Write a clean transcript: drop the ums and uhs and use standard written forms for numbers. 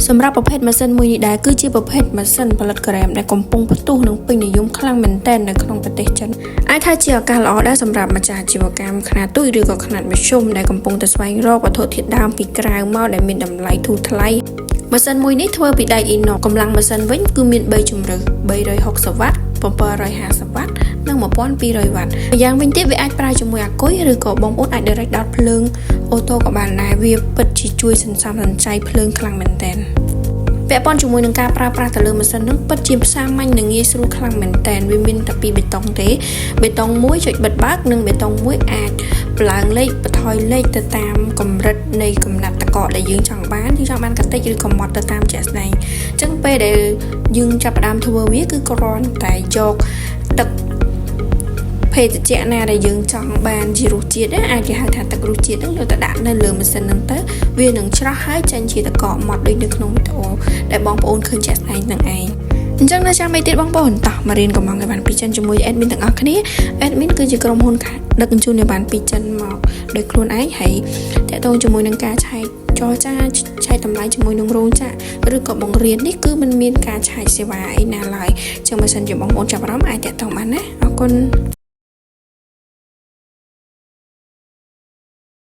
សម្រាប់ប្រភេទម៉ាស៊ីនមួយនេះដែរគឺជាប្រភេទម៉ាស៊ីនផលិតក្រែមដែលកំពុងផ្ទុះនិងពេញនិយមខ្លាំងមែនទែននៅក្នុងប្រទេសចិនអាចថាជាឱកាសល្អដែរសម្រាប់ម្ចាស់អាជីវកម្មខ្នាតតូចឬក៏ខ្នាតមធ្យមដែលកំពុងតែស្វែងរកវត្ថុធាតុដើមពីក្រៅមកដែលមានតម្លៃធូរថ្លៃម៉ាស៊ីនមួយនេះធ្វើពីដែកអ៊ីណុកកម្លាំងម៉ាស៊ីនវិញគឺមាន3ជម្រើស360វ៉ាត់750វ៉ាត់និង1200វ៉ាត់ម្យ៉ាងវិញទៀតវាអាចប្រើជាមួយអាគុយឬក៏បងប្អូនអាច direct ដោតភ្លើងអូតូក៏បានដែរវាពិតជាជួយសន្សំសំចៃភ្លើងខ្លាំងមែនទែនពាក់ព័ន្ធជាមួយនឹងការប្រើប្រាស់ទៅលើម៉ាស៊ីននឹងពិតជាផ្សាមាញ់និងងាយស្រួលខ្លាំងមែនទែនវាមានតែពីបេតុងទេបេតុងមួយចុចបិទបើកនិងបេតុងមួយអាចឡើងលេខបន្ថយលេខទៅតាមកម្រិតនៃកំណាត់តកកដែលយើងចង់បានកាតិចឬក៏ម៉ត់ទៅតាមជាក់ស្ដែងអញ្ចឹងពេលដែលយើងចាប់ផ្ដើមធ្វើវាគឺគ្រាន់តែយកទឹកភេសជ្ជៈណាដែលយើងចង់បានជារសជាតិអាចគេហៅថាទឹករសជាតិហ្នឹងយកទៅដាក់នៅលើម៉ាស៊ីនហ្នឹងទៅវានឹងច្រោះហើយចេញជាតកកម៉ត់ដូចនៅក្នុងវីដេអូដែលបងប្អូនឃើញជាក់ស្ដែងហ្នឹងឯងអញ្ចឹងនៅចាំអីទៀតបងប្អូនតោះមករៀនកំងឲ្យបានពីចិនជាមួយ admin ទាំងអស់គ្នា admin គឺជាក្រុមហ៊ុនដឹកជញ្ជូនឲ្យបានពីចិនមកដោយខ្លួនឯងហើយតកតងជាមួយនឹងការឆែកចរចាឆែកតម្លៃជាមួយនឹងរោងចក្រឬក៏បង្រៀននេះគឺมันមានការឆែកសេវាអីណាឡើយអញ្ចឹងបើសិនជាបងប្អូនចាប់អារម្មណ៍អាចតកតងបានណាអរគុណ